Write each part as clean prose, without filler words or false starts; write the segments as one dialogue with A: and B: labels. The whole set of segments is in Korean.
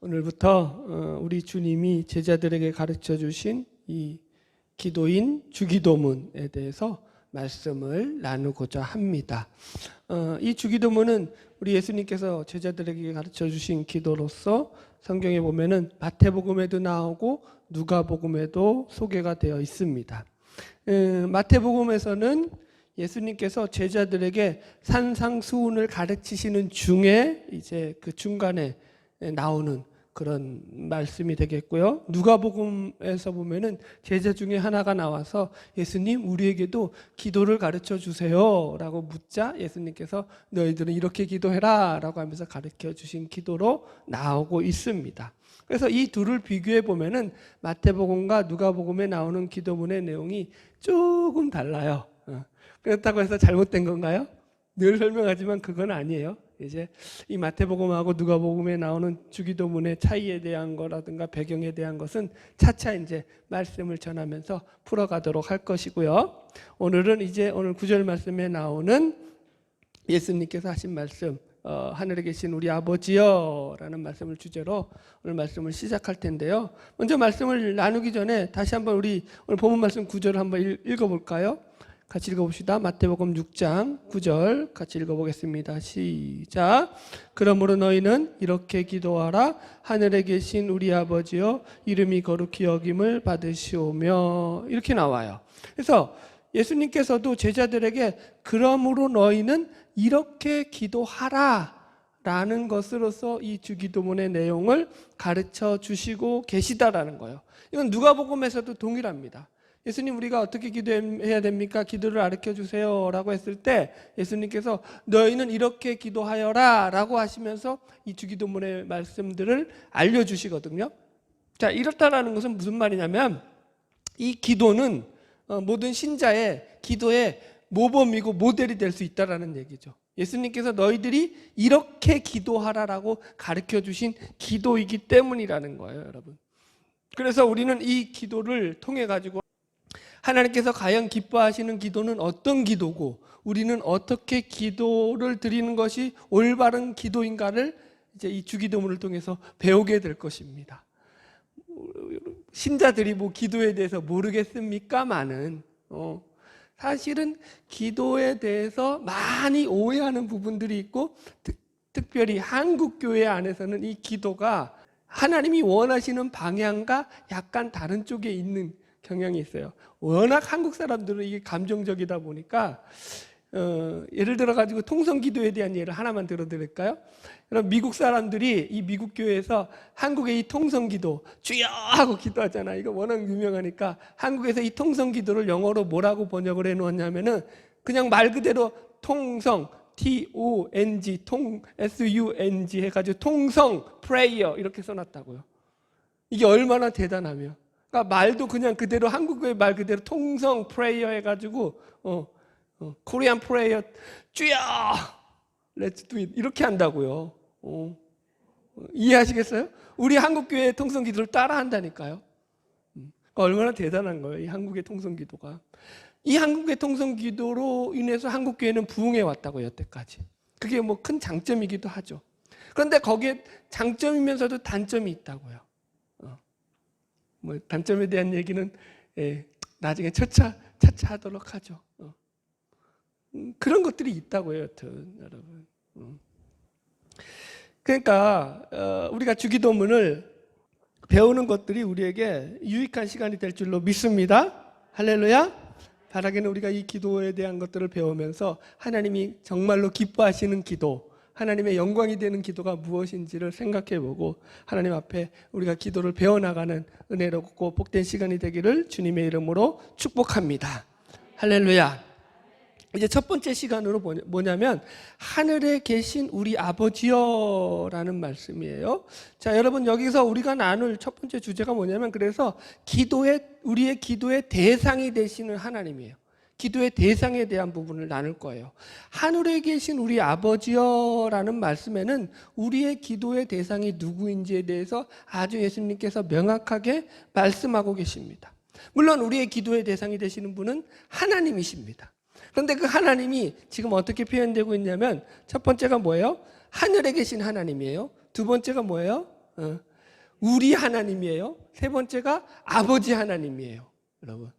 A: 오늘부터 우리 주님이 제자들에게 가르쳐 주신 이 기도인 주기도문에 대해서 말씀을 나누고자 합니다. 이 주기도문은 우리 예수님께서 제자들에게 가르쳐 주신 기도로서 성경에 보면은 마태복음에도 나오고 누가복음에도 소개가 되어 있습니다. 마태복음에서는 예수님께서 제자들에게 산상수훈을 가르치시는 중에 이제 그 중간에 나오는 그런 말씀이 되겠고요. 누가복음에서 보면은 제자 중에 하나가 나와서 예수님 우리에게도 기도를 가르쳐 주세요 라고 묻자 예수님께서 너희들은 이렇게 기도해라 라고 하면서 가르쳐 주신 기도로 나오고 있습니다. 그래서 이 둘을 비교해 보면은 마태복음과 누가복음에 나오는 기도문의 내용이 조금 달라요. 그렇다고 해서 잘못된 건가요? 늘 설명하지만 그건 아니에요. 이제 이 마태복음하고 누가복음에 나오는 주기도문의 차이에 대한 거라든가 배경에 대한 것은 차차 이제 말씀을 전하면서 풀어가도록 할 것이고요. 오늘은 이제 오늘 9절 말씀에 나오는 예수님께서 하신 말씀, 하늘에 계신 우리 아버지여 라는 말씀을 주제로 오늘 말씀을 시작할 텐데요. 먼저 말씀을 나누기 전에 다시 한번 우리 오늘 본문 말씀 9절을 한번 읽어볼까요? 같이 읽어봅시다. 마태복음 6장 9절 같이 읽어보겠습니다. 시작. 그러므로 너희는 이렇게 기도하라. 하늘에 계신 우리 아버지여 이름이 거룩히 여김을 받으시오며 이렇게 나와요. 그래서 예수님께서도 제자들에게 그러므로 너희는 이렇게 기도하라 라는 것으로서 이 주기도문의 내용을 가르쳐 주시고 계시다라는 거예요. 이건 누가복음에서도 동일합니다. 예수님 우리가 어떻게 기도해야 됩니까? 기도를 가르쳐 주세요 라고 했을 때 예수님께서 너희는 이렇게 기도하여라 라고 하시면서 이 주기도문의 말씀들을 알려주시거든요. 자, 이렇다라는 것은 무슨 말이냐면 이 기도는 모든 신자의 기도의 모범이고 모델이 될 수 있다라는 얘기죠. 예수님께서 너희들이 이렇게 기도하라라고 가르쳐 주신 기도이기 때문이라는 거예요, 여러분. 그래서 우리는 이 기도를 통해 가지고 하나님께서 과연 기뻐하시는 기도는 어떤 기도고 우리는 어떻게 기도를 드리는 것이 올바른 기도인가를 이제 이 주기도문을 통해서 배우게 될 것입니다. 신자들이 뭐 기도에 대해서 모르겠습니까마는 사실은 기도에 대해서 많이 오해하는 부분들이 있고 특별히 한국 교회 안에서는 이 기도가 하나님이 원하시는 방향과 약간 다른 쪽에 있는 경향이 있어요. 워낙 한국 사람들은 이게 감정적이다 보니까 예를 들어 가지고 통성기도에 대한 예를 하나만 들어드릴까요? 그럼 미국 사람들이 이 미국 교회에서 한국의 이 통성기도 주여 하고 기도하잖아요. 이거 워낙 유명하니까 한국에서 이 통성기도를 영어로 뭐라고 번역을 해놓았냐면은 그냥 말 그대로 통성 T-O-N-G S-U-N-G 해가지고 통성 프레이어 이렇게 써놨다고요. 이게 얼마나 대단하며 그러니까 말도 그냥 그대로 한국의 말 그대로 통성 프레이어 해가지고 코리안 프레이어 주여 렛츠 두 잇 이렇게 한다고요. 이해하시겠어요? 우리 한국교회 통성기도를 따라 한다니까요. 그러니까 얼마나 대단한 거예요, 이 한국의 통성기도가. 이 한국의 통성기도로 인해서 한국교회는 부흥해 왔다고 여태까지. 그게 뭐 큰 장점이기도 하죠. 그런데 거기에 장점이면서도 단점이 있다고요. 뭐 단점에 대한 얘기는 나중에 차차 하도록 하죠. 그런 것들이 있다고요, 여튼 여러분. 그러니까 우리가 주기도문을 배우는 것들이 우리에게 유익한 시간이 될 줄로 믿습니다. 할렐루야. 바라기는 우리가 이 기도에 대한 것들을 배우면서 하나님이 정말로 기뻐하시는 기도, 하나님의 영광이 되는 기도가 무엇인지를 생각해보고 하나님 앞에 우리가 기도를 배워나가는 은혜롭고 복된 시간이 되기를 주님의 이름으로 축복합니다. 할렐루야. 이제 첫 번째 시간으로 뭐냐면 하늘에 계신 우리 아버지여 라는 말씀이에요. 자, 여러분 여기서 우리가 나눌 첫 번째 주제가 뭐냐면 그래서 우리의 기도의 대상이 되시는 하나님이에요. 기도의 대상에 대한 부분을 나눌 거예요. 하늘에 계신 우리 아버지여 라는 말씀에는 우리의 기도의 대상이 누구인지에 대해서 아주 예수님께서 명확하게 말씀하고 계십니다. 물론 우리의 기도의 대상이 되시는 분은 하나님이십니다. 그런데 그 하나님이 지금 어떻게 표현되고 있냐면 첫 번째가 뭐예요? 하늘에 계신 하나님이에요. 두 번째가 뭐예요? 우리 하나님이에요. 세 번째가 아버지 하나님이에요. 여러분,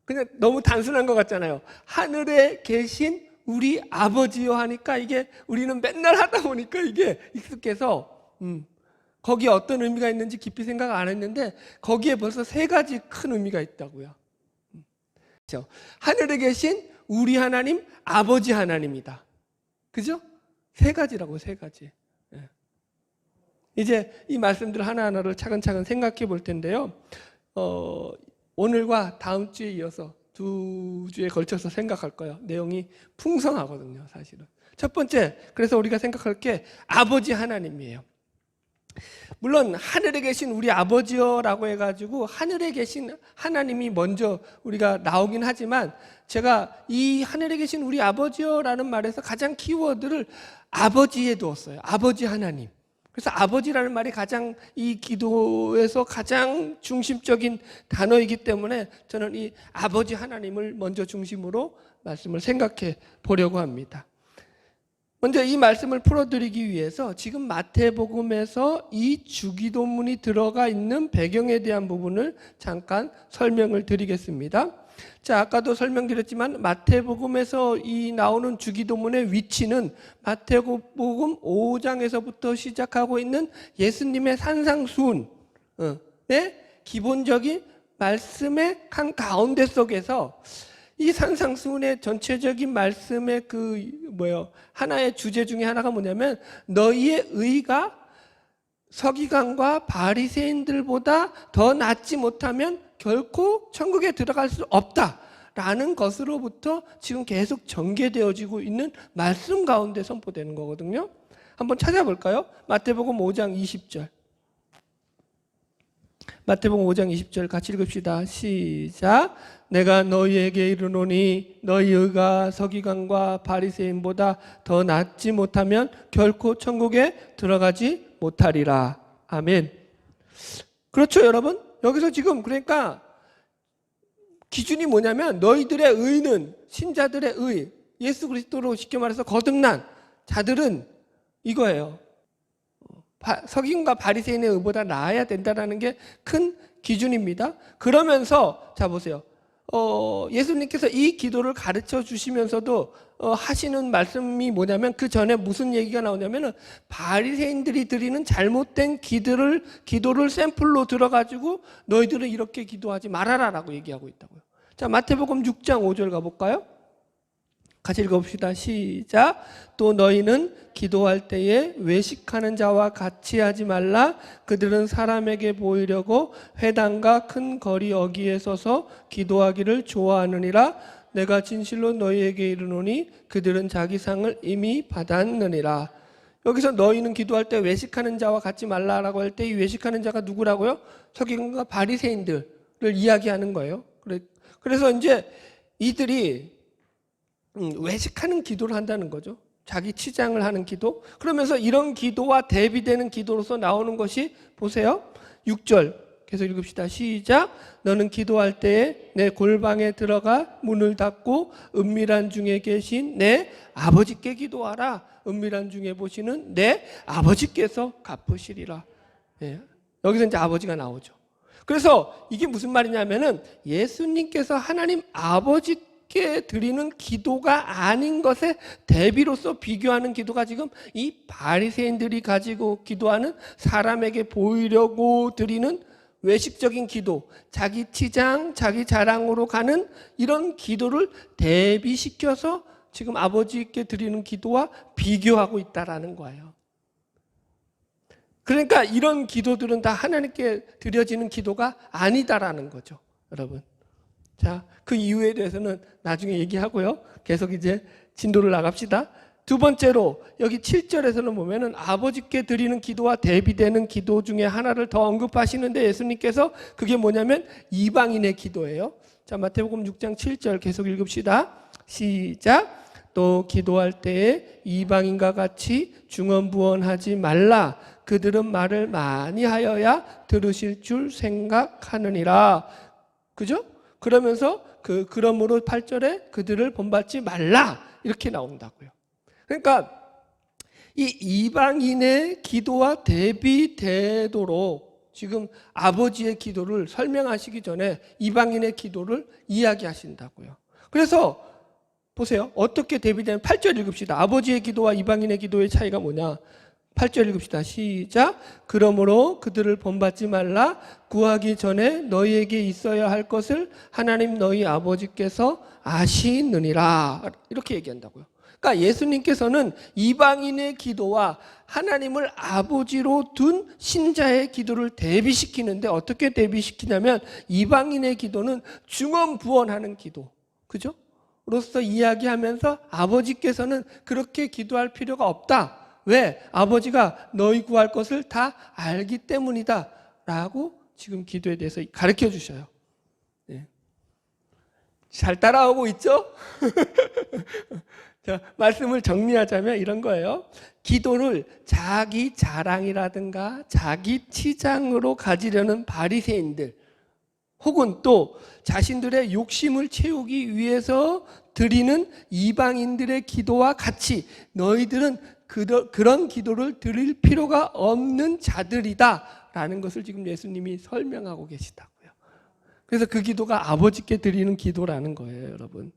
A: 그냥 너무 단순한 것 같잖아요. 하늘에 계신 우리 아버지요 하니까 이게 우리는 맨날 하다 보니까 이게 익숙해서 거기에 어떤 의미가 있는지 깊이 생각 안 했는데 거기에 벌써 세 가지 큰 의미가 있다고요. 그렇죠? 하늘에 계신 우리 하나님, 아버지 하나님이다. 그죠? 세 가지라고, 세 가지. 이제 이 말씀들 하나하나를 차근차근 생각해 볼 텐데요. 오늘과 다음 주에 이어서 두 주에 걸쳐서 생각할 거예요. 내용이 풍성하거든요, 사실은. 첫 번째, 그래서 우리가 생각할 게 아버지 하나님이에요. 물론 하늘에 계신 우리 아버지여라고 해가지고 하늘에 계신 하나님이 먼저 우리가 나오긴 하지만 제가 이 하늘에 계신 우리 아버지여라는 말에서 가장 키워드를 아버지에 두었어요. 아버지 하나님. 그래서 아버지라는 말이 가장 이 기도에서 가장 중심적인 단어이기 때문에 저는 이 아버지 하나님을 먼저 중심으로 말씀을 생각해 보려고 합니다. 먼저 이 말씀을 풀어드리기 위해서 지금 마태복음에서 이 주기도문이 들어가 있는 배경에 대한 부분을 잠깐 설명을 드리겠습니다. 자, 아까도 설명드렸지만 마태복음에서 이 나오는 주기도문의 위치는 마태복음 5장에서부터 시작하고 있는 예수님의 산상수훈의 기본적인 말씀의 한 가운데 속에서 이 산상수훈의 전체적인 말씀의 하나의 주제 중에 하나가 뭐냐면 너희의 의가 서기관과 바리새인들보다 더 낫지 못하면 결코 천국에 들어갈 수 없다라는 것으로부터 지금 계속 전개되어지고 있는 말씀 가운데 선포되는 거거든요. 한번 찾아볼까요? 마태복음 5장 20절. 마태복음 5장 20절 같이 읽읍시다. 시작. 내가 너희에게 이르노니 너희 의가 서기관과 바리새인보다 더 낫지 못하면 결코 천국에 들어가지 못하리라. 아멘. 그렇죠, 여러분? 여기서 지금 그러니까 기준이 뭐냐면 너희들의 의는, 신자들의 의, 예수 그리스도로 쉽게 말해서 거듭난 자들은 이거예요. 서기관과 바리새인의 의보다 나아야 된다는 게 큰 기준입니다. 그러면서 자 보세요. 예수님께서 이 기도를 가르쳐 주시면서도 하시는 말씀이 뭐냐면 그 전에 무슨 얘기가 나오냐면은 바리새인들이 드리는 잘못된 기도를 샘플로 들어가지고 너희들은 이렇게 기도하지 말아라라고 얘기하고 있다고요. 자, 마태복음 6장 5절 가볼까요? 같이 읽어봅시다. 시작. 또 너희는 기도할 때에 외식하는 자와 같이 하지 말라. 그들은 사람에게 보이려고 회당과 큰 거리 어귀에 서서 기도하기를 좋아하느니라. 내가 진실로 너희에게 이르노니 그들은 자기 상을 이미 받았느니라. 여기서 너희는 기도할 때 외식하는 자와 같지 말라라고 할 때 이 외식하는 자가 누구라고요? 서기관과 바리새인들을 이야기하는 거예요. 그래서 이제 이들이 외식하는 기도를 한다는 거죠. 자기 치장을 하는 기도. 그러면서 이런 기도와 대비되는 기도로서 나오는 것이 보세요. 6절 계속 읽읍시다. 시작. 너는 기도할 때에 내 골방에 들어가 문을 닫고 은밀한 중에 계신 내 아버지께 기도하라. 은밀한 중에 보시는 내 아버지께서 갚으시리라. 네. 여기서 이제 아버지가 나오죠. 그래서 이게 무슨 말이냐면은 예수님께서 하나님 아버지께 드리는 기도가 아닌 것에 대비로서 비교하는 기도가 지금 이 바리새인들이 가지고 기도하는 사람에게 보이려고 드리는 외식적인 기도, 자기 치장, 자기 자랑으로 가는 이런 기도를 대비시켜서 지금 아버지께 드리는 기도와 비교하고 있다라는 거예요. 그러니까 이런 기도들은 다 하나님께 드려지는 기도가 아니다라는 거죠, 여러분. 자, 그 이유에 대해서는 나중에 얘기하고요. 계속 이제 진도를 나갑시다. 두 번째로 여기 7절에서는 보면은 아버지께 드리는 기도와 대비되는 기도 중에 하나를 더 언급하시는데 예수님께서 그게 뭐냐면 이방인의 기도예요. 자, 마태복음 6장 7절 계속 읽읍시다. 시작. 또 기도할 때에 이방인과 같이 중언부언하지 말라. 그들은 말을 많이 하여야 들으실 줄 생각하느니라. 그죠? 그러면서 그러므로 8절에 그들을 본받지 말라. 이렇게 나온다고요. 그러니까 이 이방인의 기도와 대비되도록 지금 아버지의 기도를 설명하시기 전에 이방인의 기도를 이야기하신다고요. 그래서 보세요. 어떻게 대비되면 8절 읽읍시다. 아버지의 기도와 이방인의 기도의 차이가 뭐냐? 8절 읽읍시다. 시작. 그러므로 그들을 본받지 말라. 구하기 전에 너희에게 있어야 할 것을 하나님 너희 아버지께서 아시느니라. 이렇게 얘기한다고요. 그러니까 예수님께서는 이방인의 기도와 하나님을 아버지로 둔 신자의 기도를 대비시키는데 어떻게 대비시키냐면 이방인의 기도는 중언부언하는 기도. 그죠? 로서 이야기하면서 아버지께서는 그렇게 기도할 필요가 없다. 왜? 아버지가 너희 구할 것을 다 알기 때문이다. 라고 지금 기도에 대해서 가르쳐 주셔요. 네. 잘 따라오고 있죠? 자, 말씀을 정리하자면 이런 거예요. 기도를 자기 자랑이라든가 자기 치장으로 가지려는 바리새인들 혹은 또 자신들의 욕심을 채우기 위해서 드리는 이방인들의 기도와 같이 너희들은 그런 기도를 드릴 필요가 없는 자들이다 라는 것을 지금 예수님이 설명하고 계시다고요. 그래서 그 기도가 아버지께 드리는 기도라는 거예요, 여러분.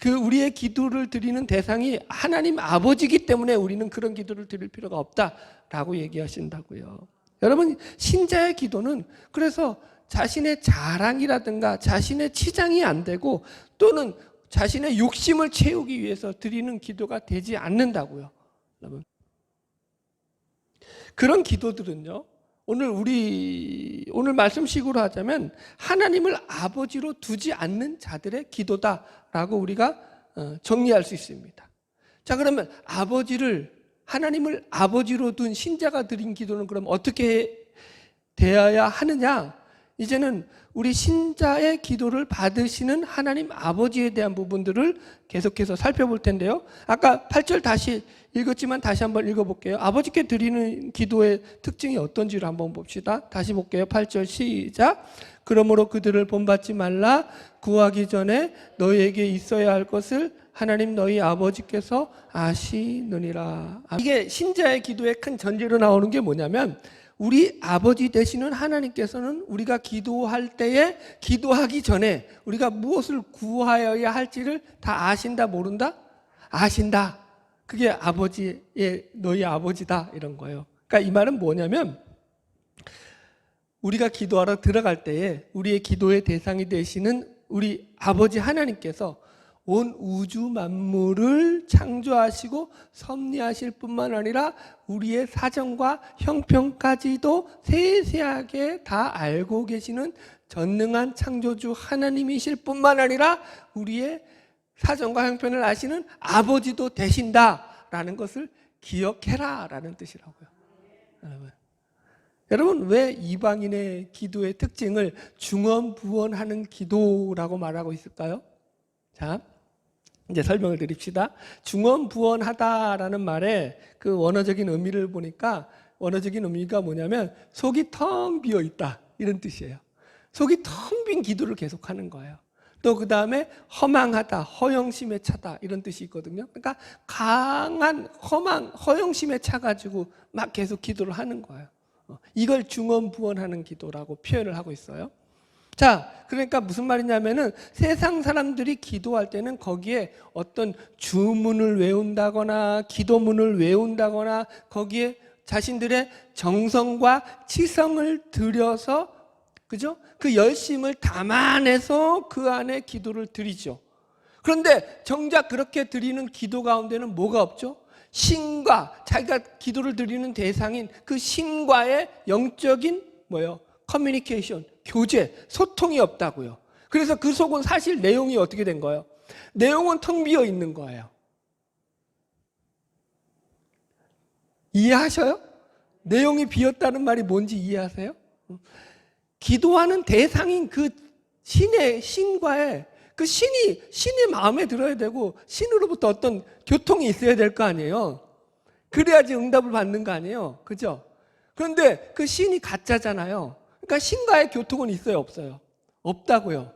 A: 우리의 기도를 드리는 대상이 하나님 아버지이기 때문에 우리는 그런 기도를 드릴 필요가 없다라고 얘기하신다고요. 여러분, 신자의 기도는 그래서 자신의 자랑이라든가 자신의 치장이 안 되고 또는 자신의 욕심을 채우기 위해서 드리는 기도가 되지 않는다고요. 여러분. 그런 기도들은요. 오늘 말씀식으로 하자면 하나님을 아버지로 두지 않는 자들의 기도다라고 우리가 정리할 수 있습니다. 자, 그러면 하나님을 아버지로 둔 신자가 드린 기도는 그럼 어떻게 되어야 하느냐? 이제는 우리 신자의 기도를 받으시는 하나님 아버지에 대한 부분들을 계속해서 살펴볼 텐데요. 아까 8절 다시 읽었지만 다시 한번 읽어볼게요. 아버지께 드리는 기도의 특징이 어떤지를 한번 봅시다. 다시 볼게요. 8절 시작. 그러므로 그들을 본받지 말라. 구하기 전에 너희에게 있어야 할 것을 하나님 너희 아버지께서 아시느니라. 이게 신자의 기도의 큰 전제로 나오는 게 뭐냐면 우리 아버지 되시는 하나님께서는 우리가 기도할 때에 기도하기 전에 우리가 무엇을 구하여야 할지를 다 아신다 모른다? 아신다. 그게 너희 아버지다 이런 거예요. 그러니까 이 말은 뭐냐면 우리가 기도하러 들어갈 때에 우리의 기도의 대상이 되시는 우리 아버지 하나님께서 온 우주 만물을 창조하시고 섭리하실 뿐만 아니라 우리의 사정과 형편까지도 세세하게 다 알고 계시는 전능한 창조주 하나님이실 뿐만 아니라 우리의 사정과 형편을 아시는 아버지도 되신다라는 것을 기억해라라는 뜻이라고요. 여러분, 왜 이방인의 기도의 특징을 중언부언하는 기도라고 말하고 있을까요? 자, 이제 설명을 드립시다. 중언부언하다라는 말의 그 원어적인 의미를 보니까 원어적인 의미가 뭐냐면 속이 텅 비어 있다 이런 뜻이에요. 속이 텅 빈 기도를 계속하는 거예요. 또 그 다음에 허망하다, 허영심에 차다 이런 뜻이 있거든요. 그러니까 강한 허영심에 차가지고 막 계속 기도를 하는 거예요. 이걸 중언부언하는 기도라고 표현을 하고 있어요. 자, 그러니까 무슨 말이냐면은 세상 사람들이 기도할 때는 거기에 어떤 주문을 외운다거나 기도문을 외운다거나 거기에 자신들의 정성과 치성을 들여서 그죠? 그 열심을 담아내서 그 안에 기도를 드리죠. 그런데 정작 그렇게 드리는 기도 가운데는 뭐가 없죠? 신과 자기가 기도를 드리는 대상인 그 신과의 영적인 커뮤니케이션, 교제, 소통이 없다고요. 그래서 그 속은 사실 내용이 어떻게 된 거예요? 내용은 텅 비어 있는 거예요. 이해하셔요? 내용이 비었다는 말이 뭔지 이해하세요? 기도하는 대상인 그 신과의 그 신이 마음에 들어야 되고 신으로부터 어떤 교통이 있어야 될 거 아니에요. 그래야지 응답을 받는 거 아니에요. 그죠? 그런데 그 신이 가짜잖아요. 그러니까 신과의 교통은 있어요, 없어요? 없다고요.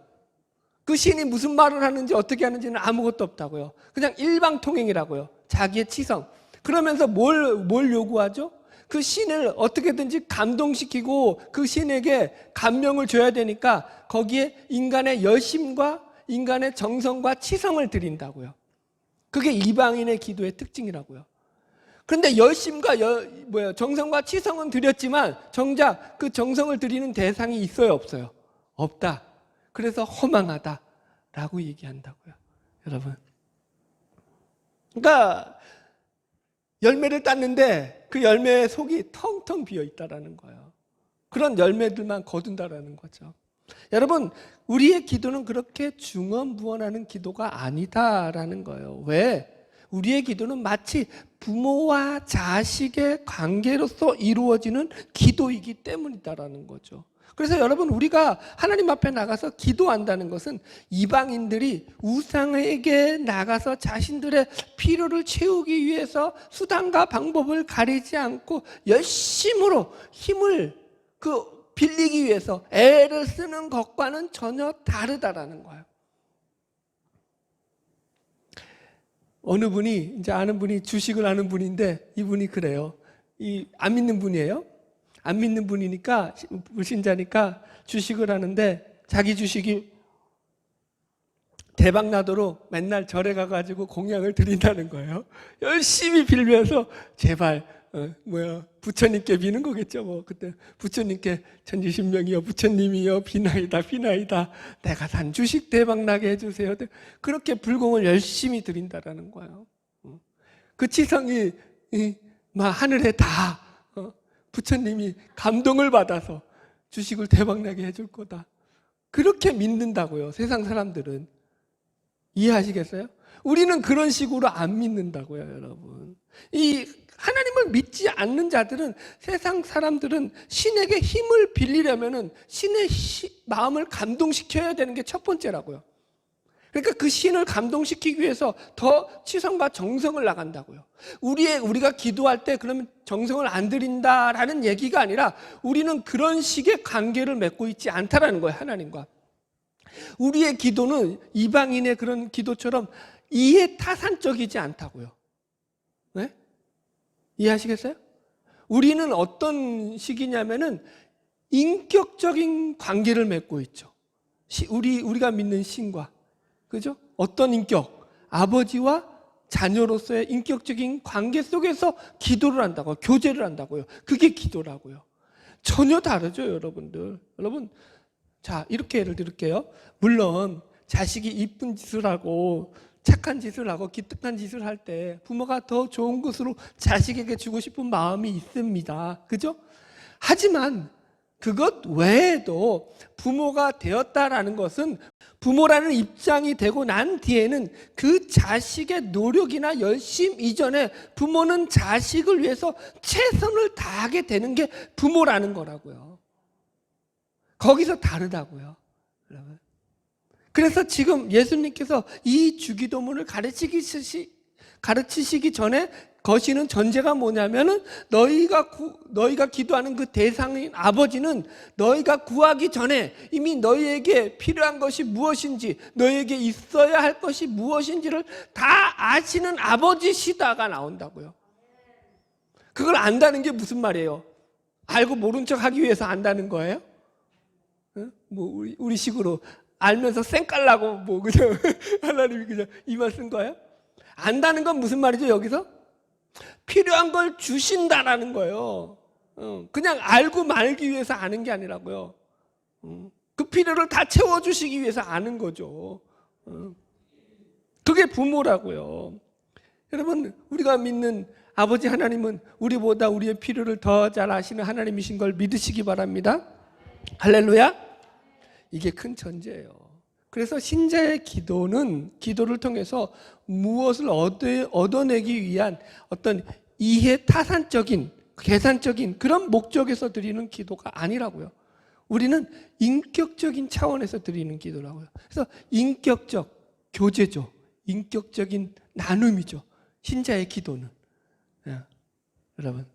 A: 그 신이 무슨 말을 하는지 어떻게 하는지는 아무것도 없다고요. 그냥 일방통행이라고요. 자기의 치성. 그러면서 뭘 요구하죠? 그 신을 어떻게든지 감동시키고 그 신에게 감명을 줘야 되니까 거기에 인간의 열심과 인간의 정성과 치성을 드린다고요. 그게 이방인의 기도의 특징이라고요. 그런데 열심과 정성과 치성은 드렸지만 정작 그 정성을 드리는 대상이 있어요, 없어요? 없다. 그래서 허망하다라고 얘기한다고요, 여러분. 그러니까 열매를 땄는데 그 열매의 속이 텅텅 비어 있다라는 거예요. 그런 열매들만 거둔다라는 거죠. 여러분, 우리의 기도는 그렇게 중언부언하는 기도가 아니다라는 거예요. 왜? 우리의 기도는 마치 부모와 자식의 관계로서 이루어지는 기도이기 때문이다라는 거죠. 그래서 여러분, 우리가 하나님 앞에 나가서 기도한다는 것은 이방인들이 우상에게 나가서 자신들의 필요를 채우기 위해서 수단과 방법을 가리지 않고 열심으로 힘을 빌리기 위해서 애를 쓰는 것과는 전혀 다르다라는 거예요. 어느 분이, 이제 아는 분이, 주식을 아는 분인데 이분이 그래요. 안 믿는 분이에요. 안 믿는 분이니까, 불신자니까 주식을 하는데 자기 주식이 대박 나도록 맨날 절에 가가지고 공양을 드린다는 거예요. 열심히 빌면서 제발 부처님께 비는 거겠죠. 그때 부처님께 천지신명이여 부처님이여 비나이다 비나이다 내가 산 주식 대박 나게 해주세요. 그렇게 불공을 열심히 드린다라는 거예요. 그 치성이 막 하늘에 다 부처님이 감동을 받아서 주식을 대박 나게 해줄 거다. 그렇게 믿는다고요, 세상 사람들은. 이해하시겠어요? 우리는 그런 식으로 안 믿는다고요, 여러분. 이 하나님을 믿지 않는 자들은, 세상 사람들은 신에게 힘을 빌리려면은 신의 마음을 감동시켜야 되는 게 첫 번째라고요. 그러니까 그 신을 감동시키기 위해서 더 치성과 정성을 나간다고요. 우리가 기도할 때 그러면 정성을 안 드린다라는 얘기가 아니라 우리는 그런 식의 관계를 맺고 있지 않다라는 거예요, 하나님과. 우리의 기도는 이방인의 그런 기도처럼 이해타산적이지 않다고요. 네? 이해하시겠어요? 우리는 어떤 식이냐면은 인격적인 관계를 맺고 있죠. 우리가 믿는 신과. 그죠? 어떤 인격? 아버지와 자녀로서의 인격적인 관계 속에서 기도를 한다고, 교제를 한다고요. 그게 기도라고요. 전혀 다르죠, 여러분들. 여러분, 자, 이렇게 예를 들을게요. 물론 자식이 이쁜 짓을 하고 착한 짓을 하고 기특한 짓을 할 때 부모가 더 좋은 것으로 자식에게 주고 싶은 마음이 있습니다. 그죠? 하지만 그것 외에도 부모가 되었다라는 것은, 부모라는 입장이 되고 난 뒤에는 그 자식의 노력이나 열심 이전에 부모는 자식을 위해서 최선을 다하게 되는 게 부모라는 거라고요. 거기서 다르다고요, 여러분. 그래서 지금 예수님께서 이 주기도문을 가르치시기 전에 거시는 전제가 뭐냐면은 너희가 기도하는 그 대상인 아버지는 너희가 구하기 전에 이미 너희에게 필요한 것이 무엇인지, 너희에게 있어야 할 것이 무엇인지를 다 아시는 아버지시다가 나온다고요. 그걸 안다는 게 무슨 말이에요? 알고 모른 척 하기 위해서 안다는 거예요? 뭐 우리 식으로 알면서 쌩깔라고 그냥 하나님이 그냥 이만 쓴 거예요? 안다는 건 무슨 말이죠, 여기서? 필요한 걸 주신다라는 거예요. 그냥 알고 말기 위해서 아는 게 아니라고요. 그 필요를 다 채워주시기 위해서 아는 거죠. 그게 부모라고요. 여러분, 우리가 믿는 아버지 하나님은 우리보다 우리의 필요를 더 잘 아시는 하나님이신 걸 믿으시기 바랍니다. 할렐루야. 이게 큰 전제예요. 그래서 신자의 기도를 통해서 무엇을 얻어내기 위한 어떤 이해타산적인, 계산적인 그런 목적에서 드리는 기도가 아니라고요. 우리는 인격적인 차원에서 드리는 기도라고요. 그래서 인격적 교제죠. 인격적인 나눔이죠, 신자의 기도는. 여러분,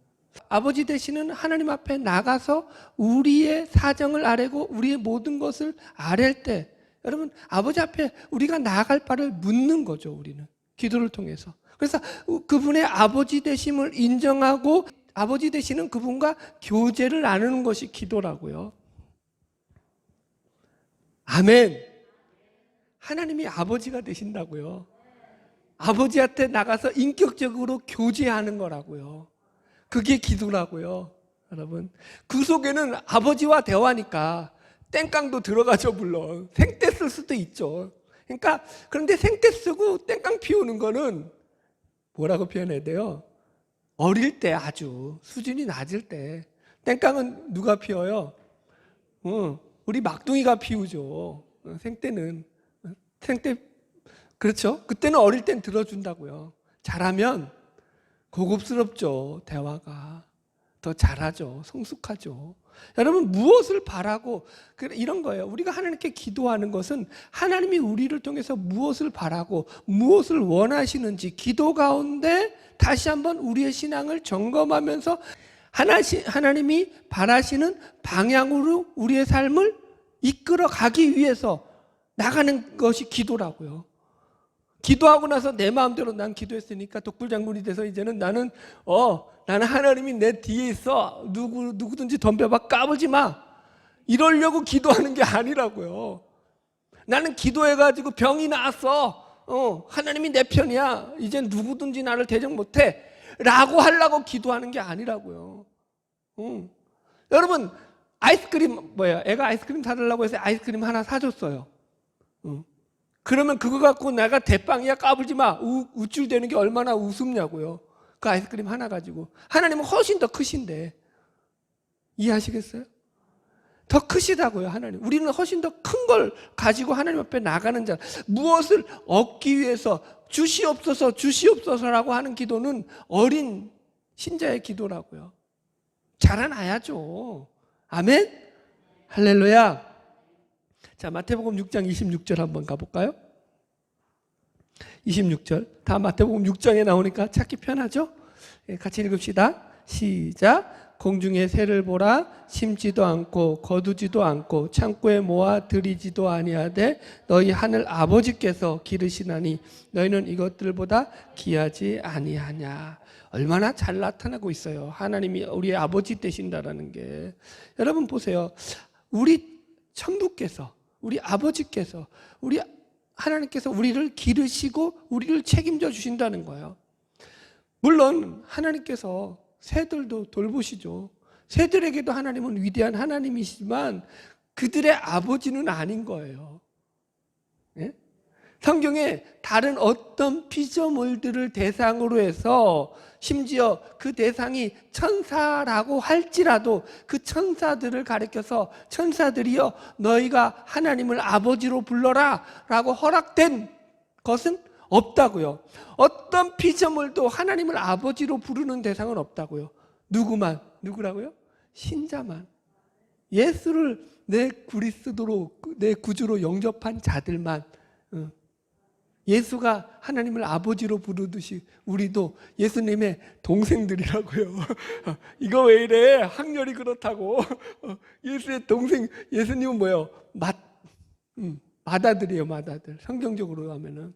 A: 아버지 되시는 하나님 앞에 나가서 우리의 사정을 아뢰고 우리의 모든 것을 아랠 때, 여러분, 아버지 앞에 우리가 나아갈 바를 묻는 거죠, 우리는 기도를 통해서. 그래서 그분의 아버지 되심을 인정하고 아버지 되시는 그분과 교제를 나누는 것이 기도라고요. 아멘. 하나님이 아버지가 되신다고요. 아버지한테 나가서 인격적으로 교제하는 거라고요. 그게 기도라고요. 여러분, 그 속에는 아버지와 대화니까 땡깡도 들어가죠. 물론 생떼 쓸 수도 있죠. 그러니까 그런데 생떼 쓰고 땡깡 피우는 거는 뭐라고 표현해야 돼요? 어릴 때, 아주 수준이 낮을 때. 땡깡은 누가 피워요? 우리 막둥이가 피우죠. 생떼는 생떼, 그렇죠? 그때는 어릴 땐 들어준다고요. 잘하면 고급스럽죠. 대화가 더 잘하죠. 성숙하죠. 여러분, 무엇을 바라고, 이런 거예요. 우리가 하나님께 기도하는 것은 하나님이 우리를 통해서 무엇을 바라고 무엇을 원하시는지 기도 가운데 다시 한번 우리의 신앙을 점검하면서 하나님이 바라시는 방향으로 우리의 삶을 이끌어 가기 위해서 나가는 것이 기도라고요. 기도하고 나서 내 마음대로 난 기도했으니까 독불장군이 돼서 이제는 나는 하나님이 내 뒤에 있어. 누구든지 덤벼봐, 까불지 마. 이러려고 기도하는 게 아니라고요. 나는 기도해가지고 병이 나았어. 하나님이 내 편이야. 이제 누구든지 나를 대적 못해. 라고 하려고 기도하는 게 아니라고요. 여러분, 아이스크림, 애가 아이스크림 사달라고 해서 아이스크림 하나 사줬어요. 그러면 그거 갖고 내가 대빵이야, 까불지 마. 우쭐대는 게 얼마나 우습냐고요. 그 아이스크림 하나 가지고. 하나님은 훨씬 더 크신데. 이해하시겠어요? 더 크시다고요, 하나님. 우리는 훨씬 더 큰 걸 가지고 하나님 앞에 나가는 자. 무엇을 얻기 위해서 주시옵소서, 주시옵소서라고 하는 기도는 어린 신자의 기도라고요. 자라나야죠. 아멘? 할렐루야. 자, 마태복음 6장 26절 한번 가볼까요? 26절. 다 마태복음 6장에 나오니까 찾기 편하죠? 같이 읽읍시다. 시작. 공중의 새를 보라. 심지도 않고 거두지도 않고 창고에 모아 들이지도 아니하되 너희 하늘 아버지께서 기르시나니 너희는 이것들보다 귀하지 아니하냐. 얼마나 잘 나타나고 있어요. 하나님이 우리의 아버지 되신다라는 게. 여러분 보세요. 우리 천부께서, 우리 아버지께서, 우리 하나님께서 우리를 기르시고 우리를 책임져 주신다는 거예요. 물론 하나님께서 새들도 돌보시죠. 새들에게도 하나님은 위대한 하나님이시지만 그들의 아버지는 아닌 거예요. 예? 성경에 다른 어떤 피조물들을 대상으로 해서 심지어 그 대상이 천사라고 할지라도 그 천사들을 가리켜서 천사들이여 너희가 하나님을 아버지로 불러라 라고 허락된 것은 없다고요. 어떤 피조물도 하나님을 아버지로 부르는 대상은 없다고요. 누구라고요? 신자만. 예수를 내 그리스도로, 내 구주로 영접한 자들만. 예수가 하나님을 아버지로 부르듯이 우리도 예수님의 동생들이라고요. 이거 왜 이래? 학렬이 그렇다고. 예수의 동생, 예수님은 뭐예요? 맏아들이에요, 맏아들. 성경적으로 하면은,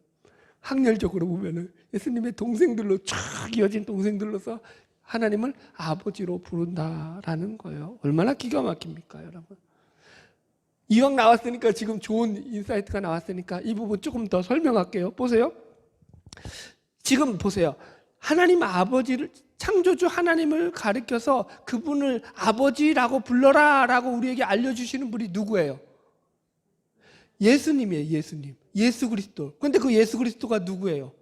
A: 학렬적으로 보면은 예수님의 동생들로 쫙 이어진 동생들로서 하나님을 아버지로 부른다라는 거예요. 얼마나 기가 막힙니까, 여러분? 이왕 나왔으니까, 지금 좋은 인사이트가 나왔으니까 이 부분 조금 더 설명할게요. 보세요. 지금 보세요. 하나님 아버지를, 창조주 하나님을 가리켜서 그분을 아버지라고 불러라 라고 우리에게 알려주시는 분이 누구예요? 예수님이에요. 예수님. 예수 그리스도. 그런데 그 예수 그리스도가 누구예요?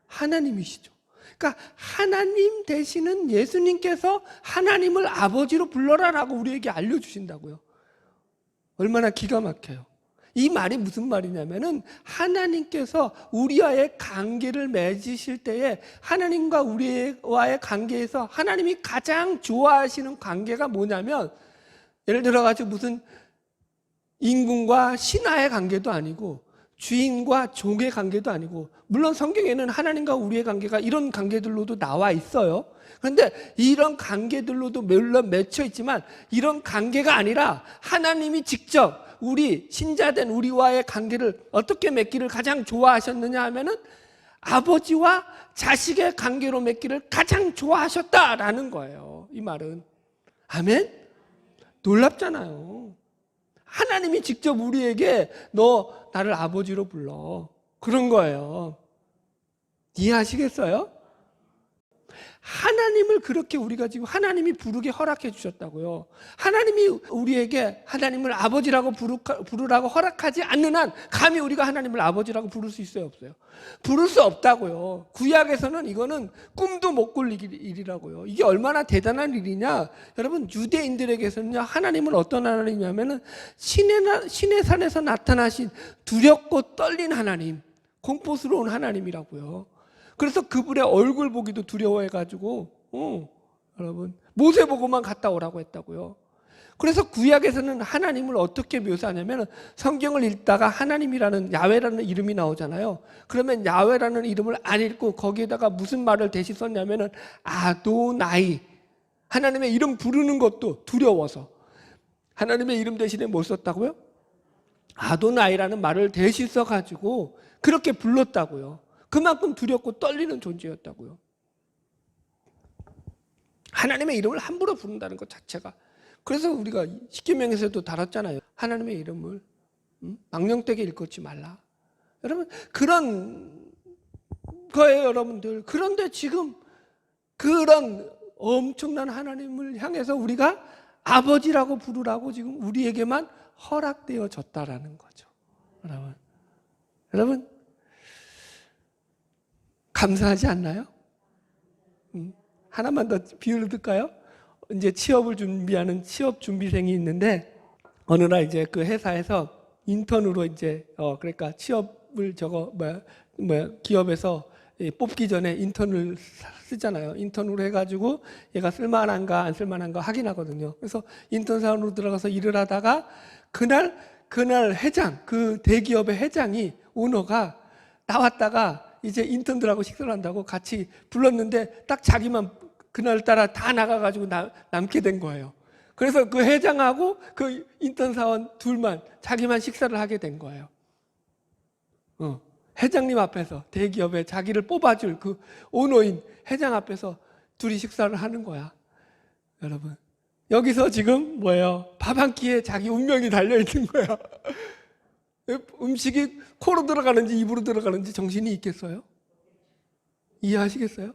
A: 하나님이시죠. 그러니까 하나님 되시는 예수님께서 하나님을 아버지로 불러라 라고 우리에게 알려주신다고요. 얼마나 기가 막혀요. 이 말이 무슨 말이냐면은 하나님께서 우리와의 관계를 맺으실 때에 하나님과 우리와의 관계에서 하나님이 가장 좋아하시는 관계가 뭐냐면, 예를 들어가지고 무슨 임금과 신하의 관계도 아니고 주인과 종의 관계도 아니고, 물론 성경에는 하나님과 우리의 관계가 이런 관계들로도 나와 있어요. 그런데 이런 관계들로도 물론 맺혀 있지만 이런 관계가 아니라 하나님이 직접 우리 신자된 우리와의 관계를 어떻게 맺기를 가장 좋아하셨느냐 하면은 아버지와 자식의 관계로 맺기를 가장 좋아하셨다라는 거예요. 이 말은. 아멘? 놀랍잖아요. 하나님이 직접 우리에게 너 나를 아버지로 불러. 그런 거예요. 이해하시겠어요? 하나님을 그렇게 우리가 지금 하나님이 부르게 허락해 주셨다고요. 하나님이 우리에게 하나님을 아버지라고 부르라고 허락하지 않는 한 감히 우리가 하나님을 아버지라고 부를 수 있어요, 없어요? 부를 수 없다고요. 구약에서는 이거는 꿈도 못 꿀 일이라고요. 이게 얼마나 대단한 일이냐? 여러분, 유대인들에게서는요, 하나님은 어떤 하나님이냐면은 신의 산에서 나타나신 두렵고 떨린 하나님, 공포스러운 하나님이라고요. 그래서 그분의 얼굴 보기도 두려워해가지고 여러분 모세 보고만 갔다 오라고 했다고요. 그래서 구약에서는 하나님을 어떻게 묘사하냐면 성경을 읽다가 하나님이라는 야훼라는 이름이 나오잖아요. 그러면 야훼라는 이름을 안 읽고 거기에다가 무슨 말을 대신 썼냐면은 아도나이, 하나님의 이름 부르는 것도 두려워서 하나님의 이름 대신에 뭘 썼다고요? 아도나이라는 말을 대신 써가지고 그렇게 불렀다고요. 그만큼 두렵고 떨리는 존재였다고요. 하나님의 이름을 함부로 부른다는 것 자체가. 그래서 우리가 십계명에서도 다뤘잖아요. 하나님의 이름을 망령되게 일컫지 말라. 여러분, 그런 거예요, 여러분들. 그런데 지금 그런 엄청난 하나님을 향해서 우리가 아버지라고 부르라고 지금 우리에게만 허락되어졌다라는 거죠. 여러분 감사하지 않나요? 하나만 더 비유를 들까요? 이제 취업을 준비하는 취업 준비생이 있는데 어느 날 이제 그 회사에서 인턴으로 이제 그러니까 취업을 기업에서 뽑기 전에 인턴을 쓰잖아요. 인턴으로 해가지고 얘가 쓸만한가 안 쓸만한가 확인하거든요. 그래서 인턴 사원으로 들어가서 일을 하다가 그날 회장, 그 대기업의 회장이 오너가 나왔다가 이제 인턴들하고 식사를 한다고 같이 불렀는데 딱 자기만 그날따라 다 나가가지고 남게 된 거예요. 그래서 그 회장하고 그 인턴 사원 둘만 자기만 식사를 하게 된 거예요. 회장님 앞에서 대기업에 자기를 뽑아줄 그 오너인 회장 앞에서 둘이 식사를 하는 거야. 여러분, 여기서 지금 뭐예요? 밥 한 끼에 자기 운명이 달려있는 거야. 음식이 코로 들어가는지 입으로 들어가는지 정신이 있겠어요? 이해하시겠어요?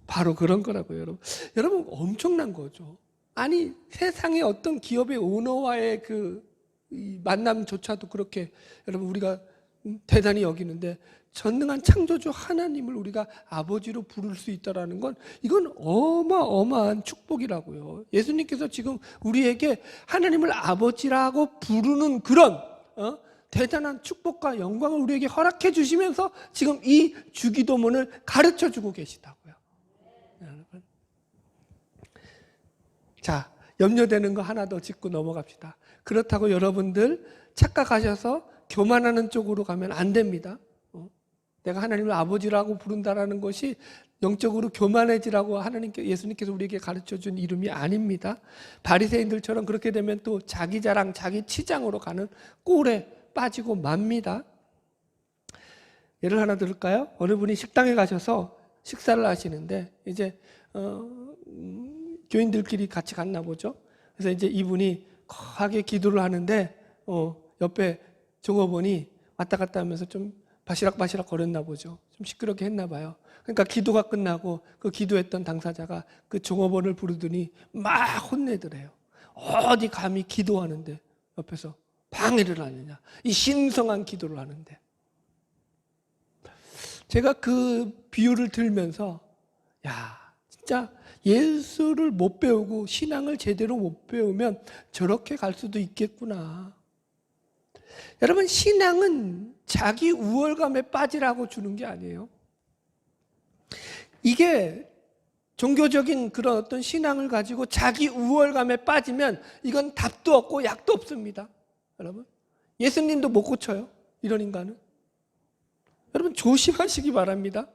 A: 바로 그런 거라고요, 여러분. 여러분, 엄청난 거죠. 아니, 세상의 어떤 기업의 오너와의 그 만남조차도 그렇게 여러분 우리가 대단히 여기는데 전능한 창조주 하나님을 우리가 아버지로 부를 수 있다는 건 이건 어마어마한 축복이라고요. 예수님께서 지금 우리에게 하나님을 아버지라고 부르는 그런 대단한 축복과 영광을 우리에게 허락해 주시면서 지금 이 주기도문을 가르쳐 주고 계시다고요. 여러분. 자, 염려되는 거 하나 더 짚고 넘어갑시다. 그렇다고 여러분들 착각하셔서 교만하는 쪽으로 가면 안 됩니다. 내가 하나님을 아버지라고 부른다라는 것이 영적으로 교만해지라고 예수님께서 우리에게 가르쳐준 이름이 아닙니다. 바리새인들처럼 그렇게 되면 또 자기 자랑, 자기 치장으로 가는 꼴에 빠지고 맙니다. 예를 하나 들을까요? 어느 분이 식당에 가셔서 식사를 하시는데 이제 교인들끼리 같이 갔나 보죠. 그래서 이제 이분이 거하게 기도를 하는데 옆에 종업원이 왔다 갔다 하면서 좀 바시락바시락 거렸나 보죠. 좀 시끄럽게 했나 봐요. 그러니까 기도가 끝나고 그 기도했던 당사자가 그 종업원을 부르더니 막 혼내더래요. 어디 감히 기도하는데 옆에서 방해를 하느냐. 이 신성한 기도를 하는데. 제가 그 비유를 들면서 야, 진짜 예수를 못 배우고 신앙을 제대로 못 배우면 저렇게 갈 수도 있겠구나. 여러분, 신앙은 자기 우월감에 빠지라고 주는 게 아니에요. 이게 종교적인 그런 어떤 신앙을 가지고 자기 우월감에 빠지면 이건 답도 없고 약도 없습니다. 여러분, 예수님도 못 고쳐요. 이런 인간은. 여러분, 조심하시기 바랍니다.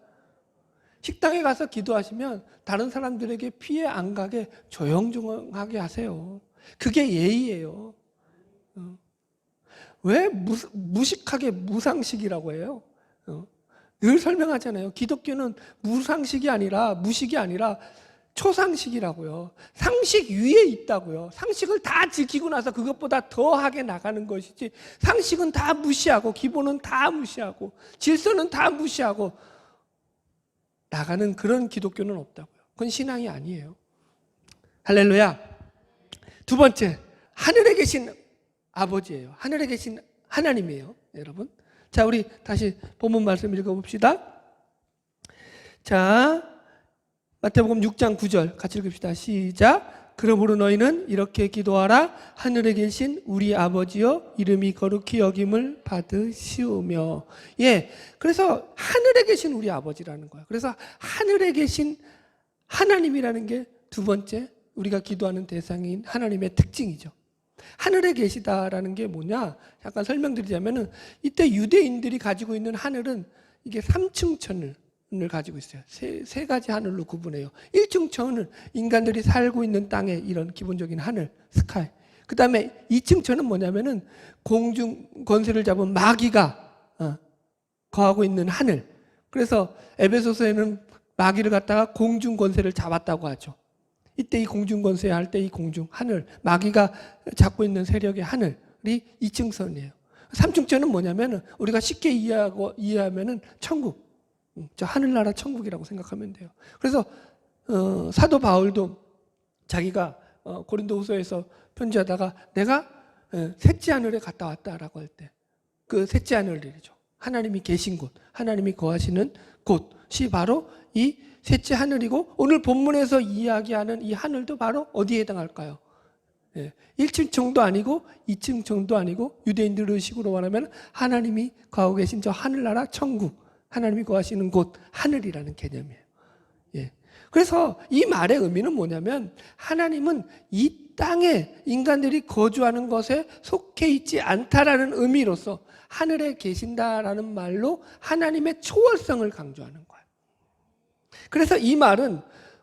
A: 식당에 가서 기도하시면 다른 사람들에게 피해 안 가게 조용조용하게 하세요. 그게 예의예요. 왜 무식하게 무상식이라고 해요? 늘 설명하잖아요. 기독교는 무상식이 아니라 무식이 아니라 초상식이라고요. 상식 위에 있다고요. 상식을 다 지키고 나서 그것보다 더하게 나가는 것이지, 상식은 다 무시하고 기본은 다 무시하고 질서는 다 무시하고 나가는 그런 기독교는 없다고요. 그건 신앙이 아니에요. 할렐루야. 두 번째, 하늘에 계신 아버지예요. 하늘에 계신 하나님이에요, 여러분. 자, 우리 다시 본문 말씀 읽어봅시다. 자, 마태복음 6장 9절 같이 읽읍시다. 시작. 그러므로 너희는 이렇게 기도하라. 하늘에 계신 우리 아버지여, 이름이 거룩히 여김을 받으시오며. 예, 그래서 하늘에 계신 우리 아버지라는 거예요. 그래서 하늘에 계신 하나님이라는 게 두 번째 우리가 기도하는 대상인 하나님의 특징이죠. 하늘에 계시다라는 게 뭐냐? 잠깐 설명드리자면은, 이때 유대인들이 가지고 있는 하늘은 이게 3층 천을 가지고 있어요. 세 가지 하늘로 구분해요. 1층 천은 인간들이 살고 있는 땅의 이런 기본적인 하늘, 스카이. 그 다음에 2층 천은 뭐냐면은 공중 권세를 잡은 마귀가 거하고 있는 하늘. 그래서 에베소서에는 마귀를 갖다가 공중 권세를 잡았다고 하죠. 이때 이 공중 권세 할 때 이 공중 하늘, 마귀가 잡고 있는 세력의 하늘이 2층 선이에요. 3층 천은 뭐냐면은 우리가 쉽게 이해하면은 천국. 저 하늘나라 천국이라고 생각하면 돼요. 그래서 사도 바울도 자기가 고린도후서에서 편지하다가 내가 셋째 하늘에 갔다 왔다라고 할 때, 그 셋째 하늘이죠. 하나님이 계신 곳, 하나님이 거하시는 곳이 바로 이 셋째 하늘이고, 오늘 본문에서 이야기하는 이 하늘도 바로 어디에 해당할까요? 1층 정도 아니고 2층 정도 아니고, 유대인들 의식으로 말하면 하나님이 거하고 계신 저 하늘나라 천국, 하나님이 거하시는 곳, 하늘이라는 개념이에요. 예. 그래서 이 말의 의미는 뭐냐면, 하나님은 이 땅에 인간들이 거주하는 것에 속해 있지 않다라는 의미로서 하늘에 계신다라는 말로 하나님의 초월성을 강조하는 거예요. 그래서 이 말은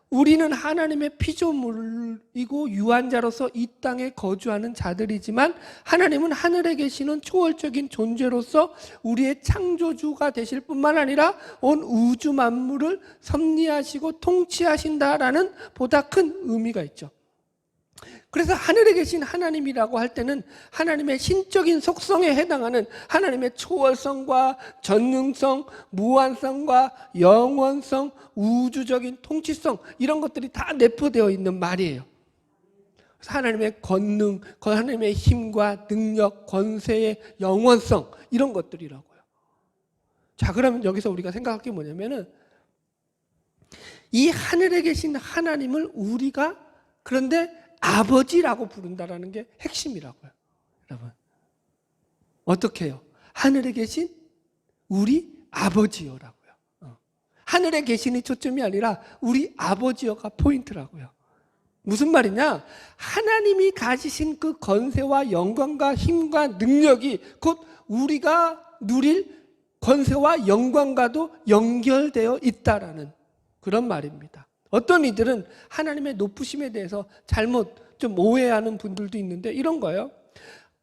A: 우리는 하나님의 피조물이고 유한자로서 이 땅에 거주하는 자들이지만, 하나님은 하늘에 계시는 초월적인 존재로서 우리의 창조주가 되실 뿐만 아니라 온 우주 만물을 섭리하시고 통치하신다라는 보다 큰 의미가 있죠. 그래서 하늘에 계신 하나님이라고 할 때는 하나님의 신적인 속성에 해당하는 하나님의 초월성과 전능성, 무한성과 영원성, 우주적인 통치성, 이런 것들이 다 내포되어 있는 말이에요. 그래서 하나님의 권능, 하나님의 힘과 능력, 권세의 영원성, 이런 것들이라고요. 자, 그러면 여기서 우리가 생각할 게 뭐냐면은, 이 하늘에 계신 하나님을 우리가 그런데 아버지라고 부른다라는 게 핵심이라고요. 여러분, 어떻게 해요? 하늘에 계신 우리 아버지여라고요. 하늘에 계신이 초점이 아니라 우리 아버지여가 포인트라고요. 무슨 말이냐? 하나님이 가지신 그 권세와 영광과 힘과 능력이 곧 우리가 누릴 권세와 영광과도 연결되어 있다라는 그런 말입니다. 어떤 이들은 하나님의 높으심에 대해서 잘못 좀 오해하는 분들도 있는데, 이런 거예요.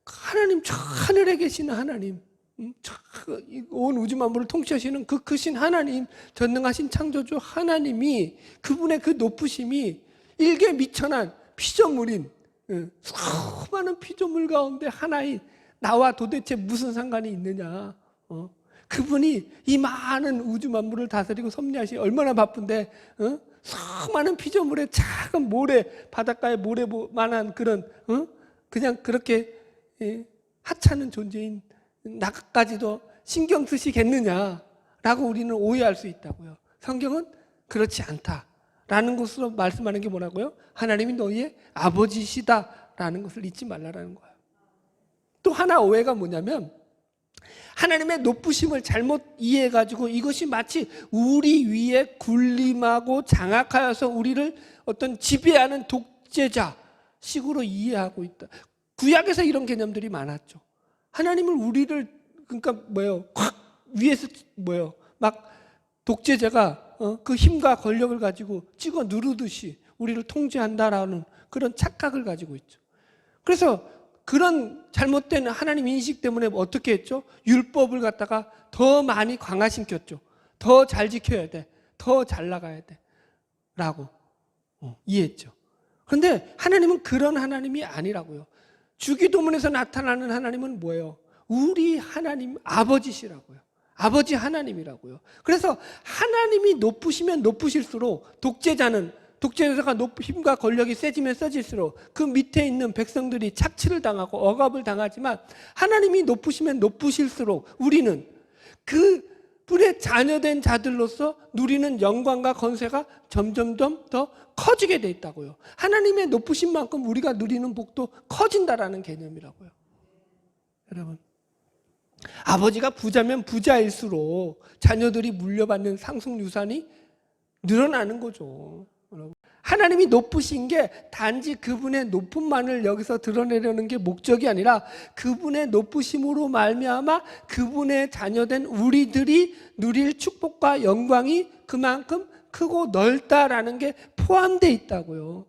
A: 하나님, 저 하늘에 계시는 하나님, 온 우주 만물을 통치하시는 그 크신 하나님, 전능하신 창조주 하나님이, 그분의 그 높으심이 일개미천한 피조물인, 수많은 피조물 가운데 하나인 나와 도대체 무슨 상관이 있느냐. 그분이 이 많은 우주 만물을 다스리고 섭리하시 얼마나 바쁜데, 수많은 피조물의 작은 모래, 바닷가의 모래만한 그런 그냥 그렇게 하찮은 존재인 나까지도 신경 쓰시겠느냐라고 우리는 오해할 수 있다고요. 성경은 그렇지 않다라는 것으로 말씀하는 게 뭐라고요? 하나님이 너희의 아버지시다라는 것을 잊지 말라라는 거예요. 또 하나 오해가 뭐냐면, 하나님의 높으심을 잘못 이해해가지고 이것이 마치 우리 위에 군림하고 장악하여서 우리를 어떤 지배하는 독재자 식으로 이해하고 있다. 구약에서 이런 개념들이 많았죠. 하나님을 우리를, 그러니까 확 위에서 막 독재자가 그 힘과 권력을 가지고 찍어 누르듯이 우리를 통제한다라는 그런 착각을 가지고 있죠. 그래서 그런 잘못된 하나님 인식 때문에 어떻게 했죠? 율법을 갖다가 더 많이 강화시켰죠. 더 잘 지켜야 돼. 더 잘 나가야 돼. 라고 이해했죠. 그런데 하나님은 그런 하나님이 아니라고요. 주기도문에서 나타나는 하나님은 뭐예요? 우리 하나님 아버지시라고요. 아버지 하나님이라고요. 그래서 하나님이 높으시면 높으실수록 독재자가 힘과 권력이 세지면 세질수록 그 밑에 있는 백성들이 착취를 당하고 억압을 당하지만 하나님이 높으시면 높으실수록 우리는 그 분의 자녀된 자들로서 누리는 영광과 권세가 점점점 더 커지게 돼 있다고요. 하나님의 높으신 만큼 우리가 누리는 복도 커진다라는 개념이라고요. 여러분, 아버지가 부자면 부자일수록 자녀들이 물려받는 상속유산이 늘어나는 거죠. 여러분, 하나님이 높으신 게 단지 그분의 높음만을 여기서 드러내려는 게 목적이 아니라 그분의 높으심으로 말미암아 그분의 자녀된 우리들이 누릴 축복과 영광이 그만큼 크고 넓다라는 게 포함되어 있다고요.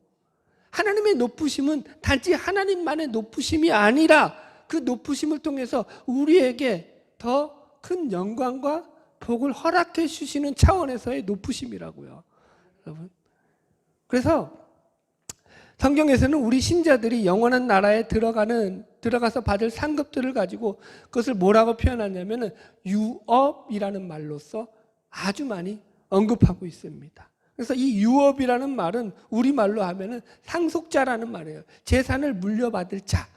A: 하나님의 높으심은 단지 하나님만의 높으심이 아니라 그 높으심을 통해서 우리에게 더 큰 영광과 복을 허락해 주시는 차원에서의 높으심이라고요. 여러분, 그래서 성경에서는 우리 신자들이 영원한 나라에 들어가서 받을 상급들을 가지고 그것을 뭐라고 표현하냐면은 유업이라는 말로써 아주 많이 언급하고 있습니다. 그래서 이 유업이라는 말은 우리말로 하면은 상속자라는 말이에요. 재산을 물려받을 자.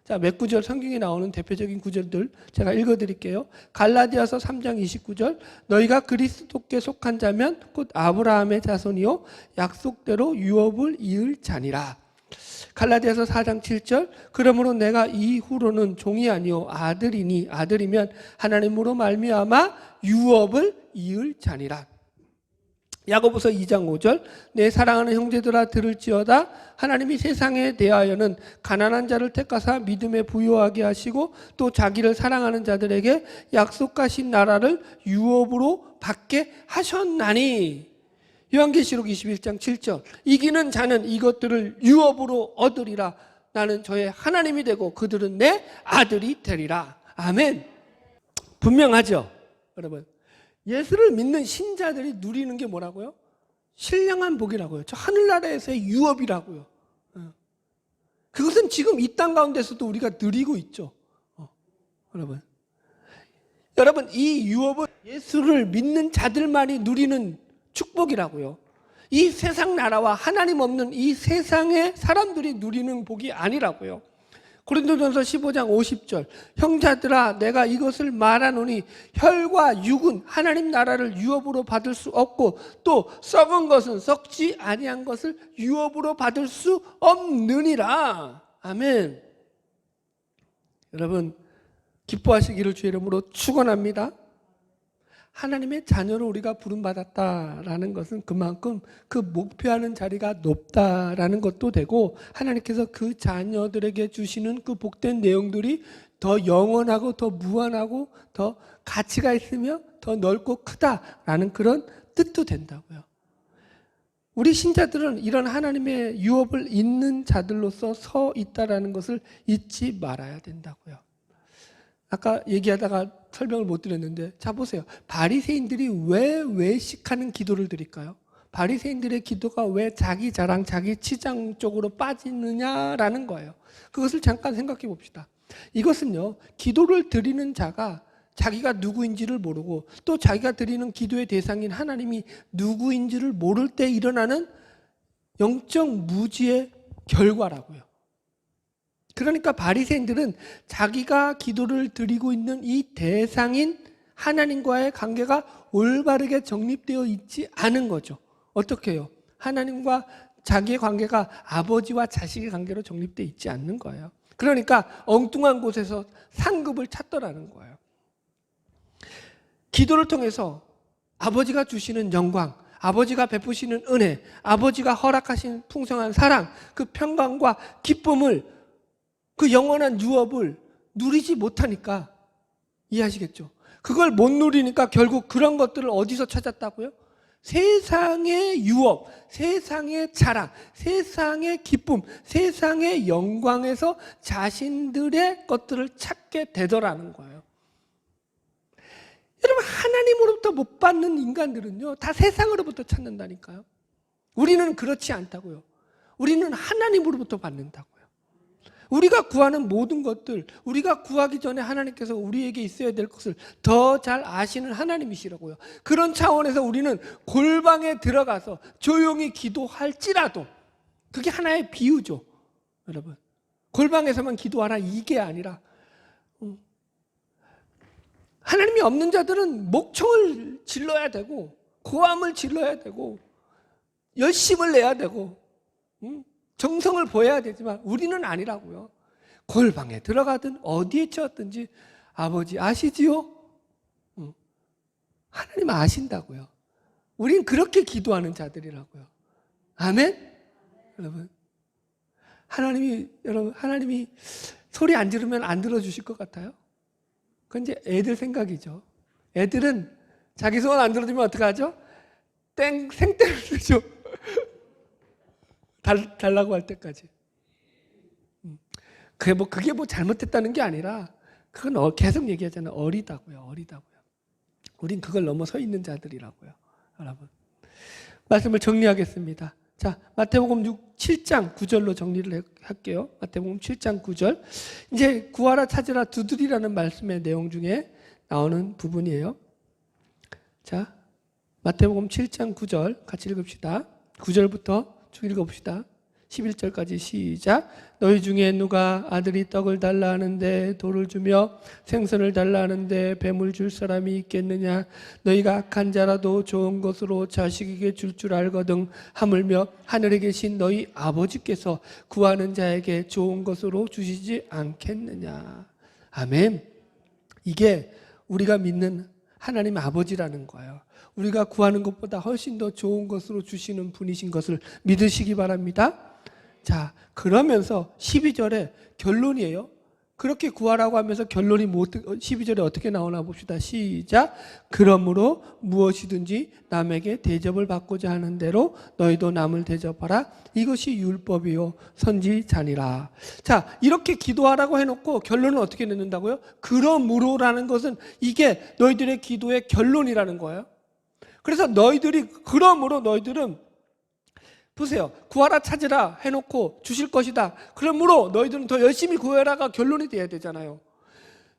A: 자, 몇 구절 성경에 나오는 대표적인 구절들 제가 읽어드릴게요. 갈라디아서 3장 29절, 너희가 그리스도께 속한 자면 곧 아브라함의 자손이요 약속대로 유업을 이을 자니라. 갈라디아서 4장 7절, 그러므로 내가 이후로는 종이 아니요 아들이니 아들이면 하나님으로 말미암아 유업을 이을 자니라. 야고보서 2장 5절, 내 사랑하는 형제들아 들을지어다. 하나님이 세상에 대하여는 가난한 자를 택하사 믿음에 부요하게 하시고 또 자기를 사랑하는 자들에게 약속하신 나라를 유업으로 받게 하셨나니. 요한계시록 21장 7절, 이기는 자는 이것들을 유업으로 얻으리라. 나는 저의 하나님이 되고 그들은 내 아들이 되리라. 아멘. 분명하죠, 여러분. 예수를 믿는 신자들이 누리는 게 뭐라고요? 신령한 복이라고요. 저 하늘나라에서의 유업이라고요. 그것은 지금 이 땅 가운데서도 우리가 누리고 있죠. 여러분, 이 유업은 예수를 믿는 자들만이 누리는 축복이라고요. 이 세상 나라와 하나님 없는 이 세상의 사람들이 누리는 복이 아니라고요. 고린도전서 15장 50절, 형제들아 내가 이것을 말하노니 혈과 육은 하나님 나라를 유업으로 받을 수 없고 또 썩은 것은 썩지 아니한 것을 유업으로 받을 수 없느니라. 아멘. 여러분, 기뻐하시기를 주의 이름으로 축원합니다. 하나님의 자녀로 우리가 부름받았다라는 것은 그만큼 그 목표하는 자리가 높다라는 것도 되고, 하나님께서 그 자녀들에게 주시는 그 복된 내용들이 더 영원하고 더 무한하고 더 가치가 있으며 더 넓고 크다라는 그런 뜻도 된다고요. 우리 신자들은 이런 하나님의 유업을 잇는 자들로서 서 있다라는 것을 잊지 말아야 된다고요. 아까 얘기하다가 설명을 못 드렸는데, 자 보세요. 바리새인들이 왜 외식하는 기도를 드릴까요? 바리새인들의 기도가 왜 자기 자랑, 자기 치장 쪽으로 빠지느냐라는 거예요. 그것을 잠깐 생각해 봅시다. 이것은요, 기도를 드리는 자가 자기가 누구인지를 모르고 또 자기가 드리는 기도의 대상인 하나님이 누구인지를 모를 때 일어나는 영적 무지의 결과라고요. 그러니까 바리새인들은 자기가 기도를 드리고 있는 이 대상인 하나님과의 관계가 올바르게 정립되어 있지 않은 거죠. 어떻게 해요? 하나님과 자기의 관계가 아버지와 자식의 관계로 정립되어 있지 않는 거예요. 그러니까 엉뚱한 곳에서 상급을 찾더라는 거예요. 기도를 통해서 아버지가 주시는 영광, 아버지가 베푸시는 은혜, 아버지가 허락하신 풍성한 사랑, 그 평강과 기쁨을, 그 영원한 유업을 누리지 못하니까, 이해하시겠죠? 그걸 못 누리니까 결국 그런 것들을 어디서 찾았다고요? 세상의 유업, 세상의 자랑, 세상의 기쁨, 세상의 영광에서 자신들의 것들을 찾게 되더라는 거예요. 여러분, 하나님으로부터 못 받는 인간들은요, 다 세상으로부터 찾는다니까요. 우리는 그렇지 않다고요. 우리는 하나님으로부터 받는다고요. 우리가 구하는 모든 것들, 우리가 구하기 전에 하나님께서 우리에게 있어야 될 것을 더 잘 아시는 하나님이시라고요. 그런 차원에서 우리는 골방에 들어가서 조용히 기도할지라도, 그게 하나의 비유죠. 여러분, 골방에서만 기도하라 이게 아니라, 하나님이 없는 자들은 목청을 질러야 되고, 고함을 질러야 되고, 열심을 내야 되고, 정성을 보여야 되지만 우리는 아니라고요. 골방에 들어가든 어디에 치웠든지 아버지 아시지요? 하나님 아신다고요. 우린 그렇게 기도하는 자들이라고요. 아멘? 여러분, 하나님이 소리 안 지르면 안 들어주실 것 같아요? 그건 이제 애들 생각이죠. 애들은 자기 소원 안 들어주면 어떡하죠? 생떼를 쓰죠. 달라고 할 때까지. 그게 뭐 잘못됐다는 게 아니라, 그건 계속 얘기하잖아요. 어리다고요. 우린 그걸 넘어서 있는 자들이라고요. 여러분, 말씀을 정리하겠습니다. 자, 마태복음 7장 9절로 정리를 할게요. 마태복음 7장 9절. 이제 구하라 찾으라 두드리라는 말씀의 내용 중에 나오는 부분이에요. 자, 마태복음 7장 9절 같이 읽읍시다. 9절부터 쭉 읽어봅시다. 11절까지 시작. 너희 중에 누가 아들이 떡을 달라 하는데 돌을 주며 생선을 달라 하는데 뱀을 줄 사람이 있겠느냐. 너희가 악한 자라도 좋은 것으로 자식에게 줄 알거든 하물며 하늘에 계신 너희 아버지께서 구하는 자에게 좋은 것으로 주시지 않겠느냐. 아멘. 이게 우리가 믿는 하나님 아버지라는 거예요. 우리가 구하는 것보다 훨씬 더 좋은 것으로 주시는 분이신 것을 믿으시기 바랍니다. 자, 그러면서 12절에 결론이에요. 그렇게 구하라고 하면서 결론이 12절에 어떻게 나오나 봅시다. 시작. 그러므로 무엇이든지 남에게 대접을 받고자 하는 대로 너희도 남을 대접하라. 이것이 율법이요 선지자니라. 자, 이렇게 기도하라고 해놓고 결론은 어떻게 내는다고요? 그러므로라는 것은 이게 너희들의 기도의 결론이라는 거예요. 그래서 그러므로 너희들은 보세요. 구하라 찾으라 해놓고 주실 것이다. 그러므로 너희들은 더 열심히 구해라가 결론이 돼야 되잖아요.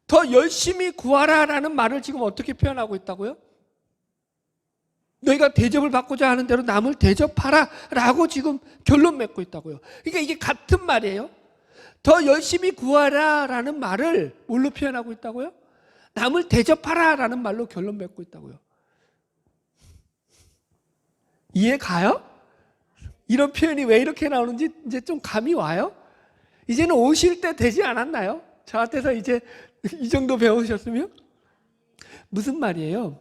A: 더 열심히 구하라라는 말을 지금 어떻게 표현하고 있다고요? 너희가 대접을 받고자 하는 대로 남을 대접하라 라고 지금 결론 맺고 있다고요. 그러니까 이게 같은 말이에요. 더 열심히 구하라라는 말을 뭘로 표현하고 있다고요? 남을 대접하라 라는 말로 결론 맺고 있다고요. 이해 가요? 이런 표현이 왜 이렇게 나오는지 이제 좀 감이 와요? 이제는 오실 때 되지 않았나요? 저한테서 이제 이 정도 배우셨으면? 무슨 말이에요?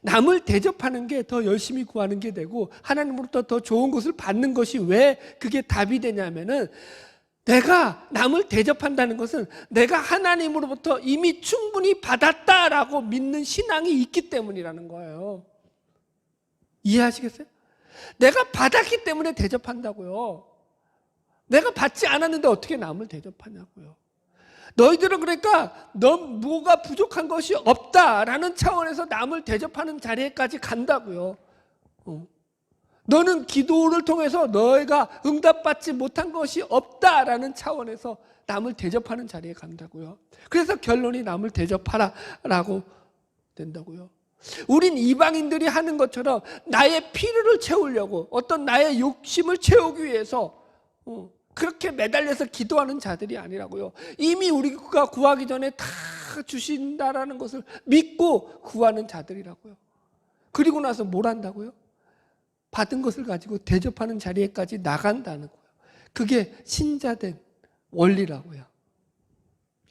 A: 남을 대접하는 게 더 열심히 구하는 게 되고 하나님으로부터 더 좋은 것을 받는 것이 왜 그게 답이 되냐면은, 내가 남을 대접한다는 것은 내가 하나님으로부터 이미 충분히 받았다라고 믿는 신앙이 있기 때문이라는 거예요. 이해하시겠어요? 내가 받았기 때문에 대접한다고요. 내가 받지 않았는데 어떻게 남을 대접하냐고요. 너희들은 그러니까 뭐가 부족한 것이 없다라는 차원에서 남을 대접하는 자리에까지 간다고요. 너는 기도를 통해서 너희가 응답받지 못한 것이 없다라는 차원에서 남을 대접하는 자리에 간다고요. 그래서 결론이 남을 대접하라라고 된다고요. 우린 이방인들이 하는 것처럼 나의 필요를 채우려고, 어떤 나의 욕심을 채우기 위해서 그렇게 매달려서 기도하는 자들이 아니라고요. 이미 우리가 구하기 전에 다 주신다라는 것을 믿고 구하는 자들이라고요. 그리고 나서 뭘 한다고요? 받은 것을 가지고 대접하는 자리에까지 나간다는 거예요. 그게 신자된 원리라고요.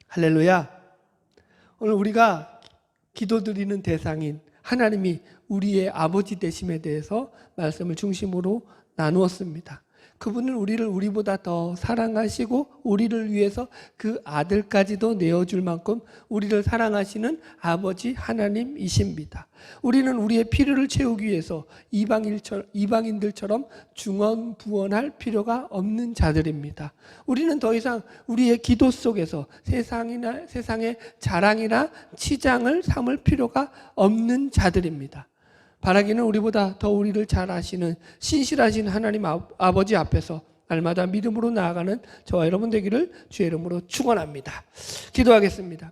A: 할렐루야. 오늘 우리가 기도드리는 대상인 하나님이 우리의 아버지 되심에 대해서 말씀을 중심으로 나누었습니다. 그분은 우리를 우리보다 더 사랑하시고 우리를 위해서 그 아들까지도 내어줄 만큼 우리를 사랑하시는 아버지 하나님이십니다. 우리는 우리의 필요를 채우기 위해서 이방인들처럼 중언부언할 필요가 없는 자들입니다. 우리는 더 이상 우리의 기도 속에서 세상의 자랑이나 치장을 삼을 필요가 없는 자들입니다. 바라기는 우리보다 더 우리를 잘 아시는 신실하신 하나님 아버지 앞에서 날마다 믿음으로 나아가는 저와 여러분 되기를 주의 이름으로 축원합니다. 기도하겠습니다.